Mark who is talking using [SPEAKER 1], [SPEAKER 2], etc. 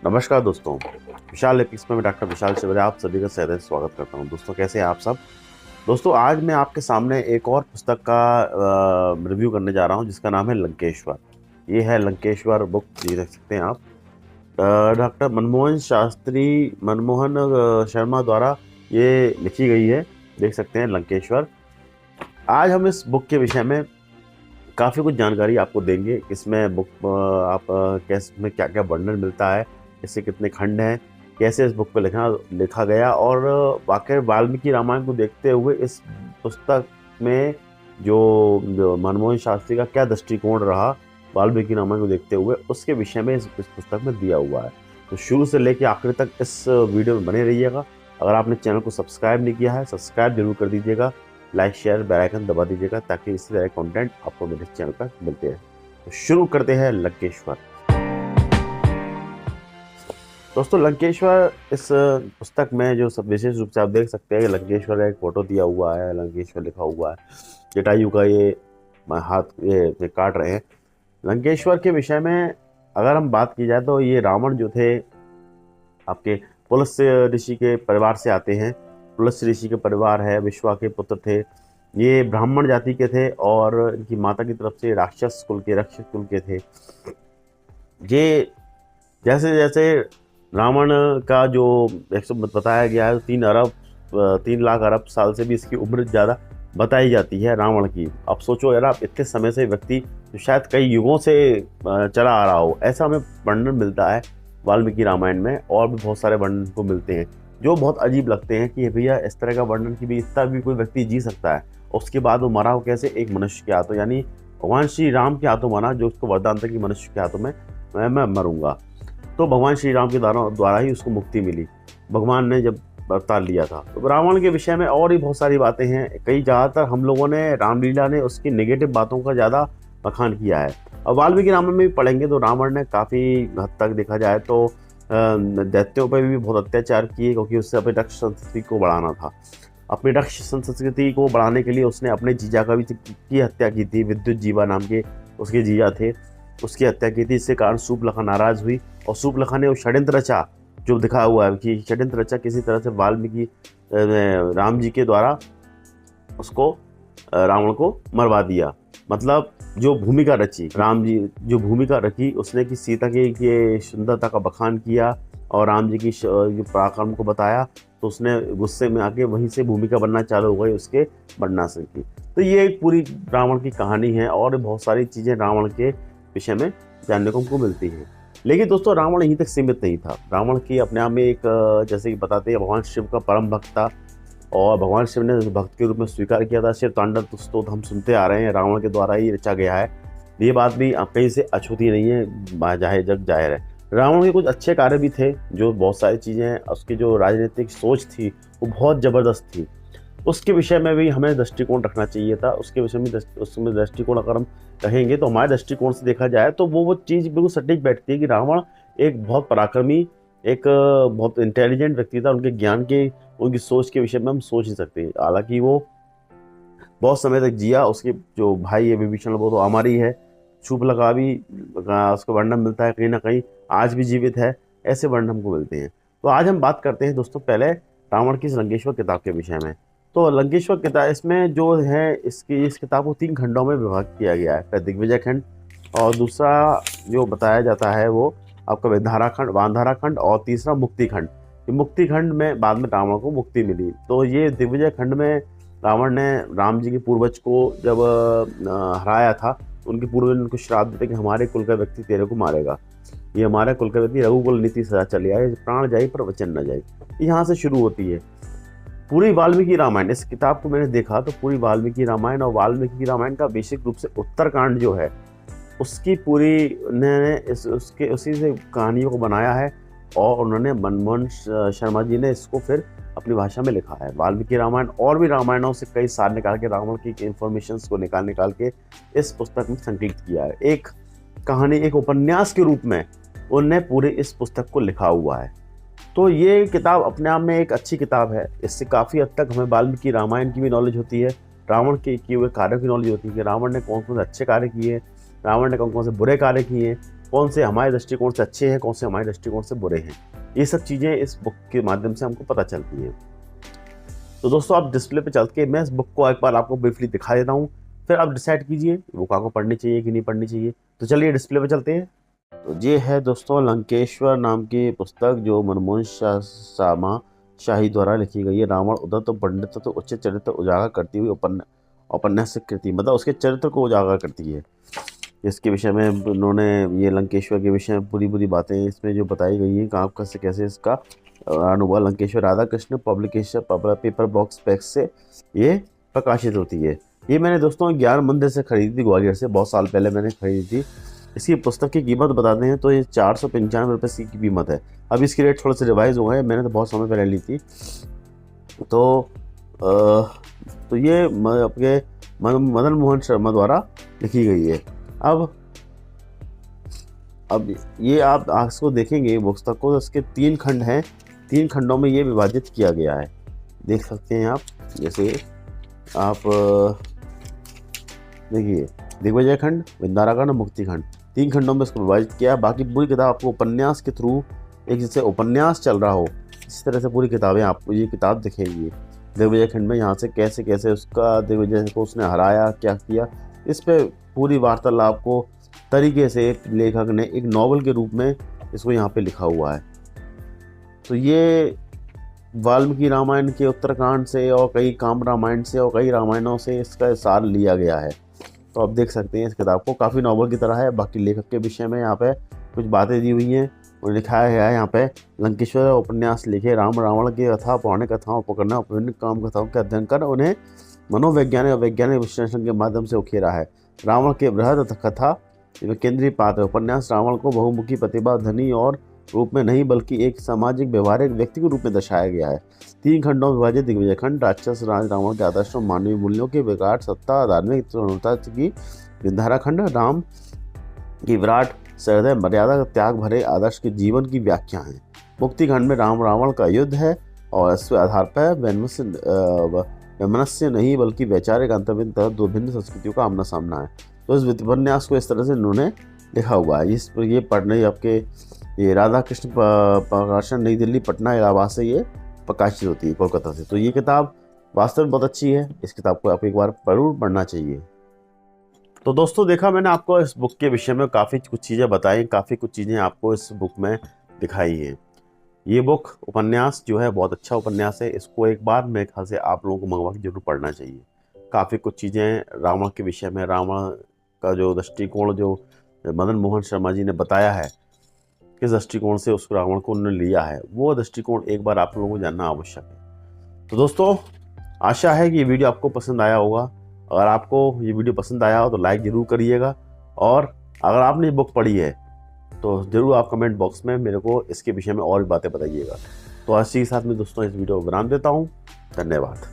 [SPEAKER 1] नमस्कार दोस्तों, विशाल एपिक्स में मैं डॉक्टर विशाल शिवरे आप सभी का सहर्ष स्वागत करता हूं। दोस्तों कैसे हैं आप सब। दोस्तों आज मैं आपके सामने एक और पुस्तक का रिव्यू करने जा रहा हूं जिसका नाम है लंकेश्वर। ये है लंकेश्वर बुक, ये देख सकते हैं आप। डॉक्टर मनमोहन शर्मा द्वारा ये लिखी गई है, देख सकते हैं लंकेश्वर। आज हम इस बुक के विषय में काफ़ी कुछ जानकारी आपको देंगे। इसमें बुक कैसे में क्या क्या वर्णन मिलता है, इससे कितने खंड हैं, कैसे इस बुक पे लिखा गया, और वाकई वाल्मीकि रामायण को देखते हुए इस पुस्तक में जो मनमोहन शास्त्री का क्या दृष्टिकोण रहा वाल्मीकि रामायण को देखते हुए, उसके विषय में इस पुस्तक में दिया हुआ है। तो शुरू से लेकर आखिर तक इस वीडियो में बने रहिएगा। अगर आपने चैनल को सब्सक्राइब नहीं किया है, सब्सक्राइब जरूर कर दीजिएगा, लाइक शेयर बेल आइकन दबा दीजिएगा ताकि इसी तरह कंटेंट आपको मेरे चैनल पर मिलते रहे। तो शुरू करते हैं लंकेश्वर। दोस्तों लंकेश्वर इस पुस्तक में जो सब विशेष रूप से आप देख सकते हैं, लंकेश्वर का एक फोटो दिया हुआ है, लंकेश्वर लिखा हुआ है, जटायु का ये हाथ ये काट रहे हैं। लंकेश्वर के विषय में अगर हम बात की जाए तो ये रावण जो थे आपके पुलस्त्य ऋषि के परिवार से आते हैं। पुलस्त्य ऋषि के परिवार है, विश्वा के पुत्र थे। ये ब्राह्मण जाति के थे और इनकी माता की तरफ से राक्षस कुल के थे। ये जैसे जैसे रावण का जो बताया गया है, 3 लाख अरब साल से भी इसकी उम्र ज़्यादा बताई जाती है रावण की। अब सोचो यार, आप इतने समय से व्यक्ति जो शायद कई युगों से चला आ रहा हो, ऐसा हमें वर्णन मिलता है वाल्मीकि रामायण में। और भी बहुत सारे वर्णन को मिलते हैं जो बहुत अजीब लगते हैं कि भैया इस तरह का वर्णन की भी इतना भी कोई व्यक्ति जी सकता है। उसके बाद वो मरा हो कैसे, एक मनुष्य के हाथों, यानी भगवान श्री राम के हाथों मरा, जो उसको वरदान था कि मनुष्य के हाथों में मैं मरूंगा। तो भगवान श्री राम के द्वारा ही उसको मुक्ति मिली, भगवान ने जब अवतार लिया था। तो रावण के विषय में और भी बहुत सारी बातें हैं। कई ज़्यादातर हम लोगों ने रामलीला ने उसकी नेगेटिव बातों का ज़्यादा बखान किया है। और वाल्मीकि रामायण में भी पढ़ेंगे तो रावण ने काफ़ी हद तक देखा जाए तो दैत्यों पर भी बहुत अत्याचार किए, क्योंकि उससे अपनी रक्ष संस्कृति को बढ़ाना था। अपनी रक्ष संस्कृति को बढ़ाने के लिए उसने अपने जीजा का भी की हत्या की थी। विद्युत जीवा नाम के उसके जीजा थे, उसकी हत्या की थी। इससे कारण सूर्पनखा नाराज हुई और सूर्पनखा ने वो षड्यंत्र रचा, जो दिखा हुआ है कि षड्यंत्र रचा, किसी तरह से वाल्मीकि राम जी के द्वारा उसको रावण को मरवा दिया। मतलब जो भूमिका रची राम जी, जो भूमिका रखी उसने कि सीता की सुंदरता का बखान किया और राम जी की पराक्रम को बताया, तो उसने गुस्से में आके वहीं से भूमिका बनना चालू हो गई उसके बनना से की। तो ये एक पूरी रावण की कहानी है और बहुत सारी चीज़ें रावण के विषय में जानने को हमको मिलती हैं। लेकिन दोस्तों रावण यहीं तक सीमित नहीं था। रावण की अपने आप में एक, जैसे कि बताते हैं, भगवान शिव का परम भक्त था और भगवान शिव ने भक्त के रूप में स्वीकार किया था। शिव तांडव स्तोत्र हम सुनते आ रहे हैं, रावण के द्वारा ही रचा गया है। ये बात भी कहीं से अछूती नहीं है, जग जाहिर है। रावण के कुछ अच्छे कार्य भी थे, जो बहुत सारी चीज़ें, उसकी जो राजनीतिक सोच थी वो बहुत ज़बरदस्त थी। उसके विषय में भी हमें दृष्टिकोण रखना चाहिए था। उसके विषय में उसमें दृष्टिकोण अगर हम कहेंगे तो हमारे दृष्टिकोण से देखा जाए तो वो चीज़ बिल्कुल सटीक बैठती है कि रावण एक बहुत पराक्रमी, एक बहुत इंटेलिजेंट व्यक्ति था। उनके ज्ञान के, उनकी सोच के विषय में हम सोच नहीं सकते। हालांकि वो बहुत समय तक जिया, उसके जो भाई है विभीषण वो तो अमर ही है। शूर्पणखा भी उसको वर्णन मिलता है कहीं ना कहीं, आज भी जीवित है। ऐसे वर्णन हमको मिलते हैं। तो आज हम बात करते हैं दोस्तों पहले रावण की लंकेश्वर किताब के विषय में। तो लंकेश्वर किताब, इसमें जो है इस किताब को 3 खंडों में विभाग किया गया है। दिग्विजय खंड, और दूसरा जो बताया जाता है वो आपका वानधारा खंड, और तीसरा मुक्ति खंड। मुक्ति खंड में बाद में रावण को मुक्ति मिली। तो ये दिग्विजय खंड में रावण ने राम जी के पूर्वज को जब हराया था, उनके पूर्वज ने उनको श्राप देते कि हमारे कुल का व्यक्ति तेरे को मारेगा, ये हमारे कुल का व्यक्ति रघुकुल नीति सदा चली आए, प्राण जाए पर वचन न जाए। यहाँ से शुरू होती है पूरी वाल्मीकि रामायण। इस किताब को मैंने देखा तो पूरी वाल्मीकि रामायण, और वाल्मीकि रामायण का बेसिक रूप से उत्तरकांड जो है उसकी पूरी उन्होंने उसी से कहानियों को बनाया है। और उन्होंने मनमोहन शर्मा जी ने इसको फिर अपनी भाषा में लिखा है। वाल्मीकि रामायण और भी रामायणों से कई सार निकाल के, रावण की इन्फॉर्मेशंस को निकाल के इस पुस्तक में संकलित किया है। एक कहानी, एक उपन्यास के रूप में उनने पूरे इस पुस्तक को लिखा हुआ है। तो ये किताब अपने आप में एक अच्छी किताब है। इससे काफ़ी हद तक हमें वाल्मीकि रामायण की भी नॉलेज होती है, रावण के किए हुए कार्यों की नॉलेज होती है कि रावण ने कौन कौन से अच्छे कार्य किए, रावण ने कौन कौन से बुरे कार्य किए, कौन से हमारे दृष्टिकोण से अच्छे हैं, कौन से हमारे दृष्टिकोण से बुरे हैं। ये सब चीज़ें इस बुक के माध्यम से हमको पता चलती हैं। तो दोस्तों आप डिस्प्ले पे चल के मैं इस बुक को एक बार आपको ब्रीफली दिखा देता हूँ, फिर आप डिसाइड कीजिए बुक आपको पढ़नी चाहिए कि नहीं पढ़नी चाहिए। तो चलिए डिस्प्ले पे चलते हैं। तो ये है दोस्तों लंकेश्वर नाम की पुस्तक, जो मनमोहन सामा शाही द्वारा लिखी गई है। रावण उद्धत और पंडित तो उच्च चरित्र उजागर करती हुई उपन्यासिक कृति, मतलब उसके चरित्र को उजागर करती है। इसके विषय में उन्होंने ये लंकेश्वर के विषय में पूरी पूरी बातें इसमें जो बताई गई हैं, कहाँ कैसे कैसे इसका अनुभव Lankeshwar Radha Krishna publication paper box PACS से ये प्रकाशित होती है। ये मैंने दोस्तों ज्ञान मंदिर से खरीदी थी, ग्वालियर से, बहुत साल पहले मैंने खरीदी थी। इसकी पुस्तक की कीमत बताते हैं तो ये 495 रुपये की कीमत है। अब इसके रेट थोड़े से रिवाइज हो गए, मैंने तो बहुत समय पहले ली थी। तो ये आपके मदन मोहन शर्मा द्वारा लिखी गई है। अब ये आप इसको देखेंगे पुस्तक को, तो इसके 3 खंड हैं। 3 खंडों में ये विभाजित किया गया है, देख सकते हैं आप। जैसे आप देखिए दिग्विजय खंड, विंदारा खंड और मुक्ति खंड, 3 खंडों में इसको विभाजित किया है। बाकी पूरी किताब आपको उपन्यास के थ्रू, एक जैसे उपन्यास चल रहा हो इस तरह से पूरी किताबें आपको ये किताब दिखेगी। दिग्विजय खंड में यहाँ से कैसे कैसे उसका दिग्विजय को उसने हराया, क्या किया, इस पे पूरी वार्तालाप को तरीके से लेखक ने एक नॉवल के रूप में इसको यहाँ पे लिखा हुआ है। तो ये वाल्मीकि रामायण के उत्तरकांड से और कई काम रामायण से और कई रामायणों से इसका सार लिया गया है। तो आप देख सकते हैं इस किताब को, काफ़ी नॉवल की तरह है। बाकी लेखक के विषय में यहाँ पे कुछ बातें दी हुई हैं और लिखा गया है यहाँ पे, लंकेश्वर उपन्यास लिखे राम रावण की कथा पौराणिक कथाओं पकड़ना विभिन्न काम कथाओं के अध्ययन कर उन्हें मनोवैज्ञानिक और वैज्ञानिक विश्लेषण के माध्यम से उखेरा है। रावण के बृहद कथा केंद्रीय पात्र उपन्यास रावण को बहुमुखी प्रतिभा धनी और रूप में नहीं बल्कि एक सामाजिक व्यवहारिक व्यक्ति के रूप में दर्शाया गया है। 3 खंडों में विभाजित दिग्विजय खंड राक्षस राज रावण के आदर्शों मानवीय मूल्यों के विराट सत्ता धार्मिक स्वतंत्रता की, विंध्यारा खंड राम की विराट सहृदय मर्यादा त्याग भरे आदर्श के जीवन की व्याख्या है। मुक्ति खंड में राम रावण का युद्ध है और इस आधार पर वैमनस्य नहीं बल्कि वैचारिक अंतर्भिन्न तरह 2 भिन्न संस्कृतियों का आमना सामना है। तो इस उपन्यास को इस तरह से इन्होंने लिखा हुआ है। ये पढ़ने आपके ये राधा कृष्ण प्रकाशन नई दिल्ली पटना इलाहाबाद से ये प्रकाशित होती है, कोलकाता से। तो ये किताब वास्तव में बहुत अच्छी है, इस किताब को आपको एक बार जरूर पढ़ना चाहिए। तो दोस्तों देखा मैंने आपको इस बुक के विषय में काफ़ी कुछ चीज़ें बताई, काफ़ी कुछ चीज़ें आपको इस बुक में दिखाई हैं। ये बुक उपन्यास जो है बहुत अच्छा उपन्यास है, इसको एक बार मेरे ख्याल से आप लोगों को मंगवा के जरूर पढ़ना चाहिए। काफ़ी कुछ चीज़ें रावण के विषय में, रावण का जो दृष्टिकोण जो मदन मोहन शर्मा जी ने बताया है, किस दृष्टिकोण से उस रावण को उन्होंने लिया है, वो दृष्टिकोण एक बार आप लोगों को जानना आवश्यक है। तो दोस्तों आशा है कि ये वीडियो आपको पसंद आया होगा। अगर आपको ये वीडियो पसंद आया हो तो लाइक ज़रूर करिएगा, और अगर आपने बुक पढ़ी है तो ज़रूर आप कमेंट बॉक्स में मेरे को इसके विषय में और भी बातें बताइएगा। तो आज के साथ में दोस्तों इस वीडियो को विराम देता हूँ। धन्यवाद।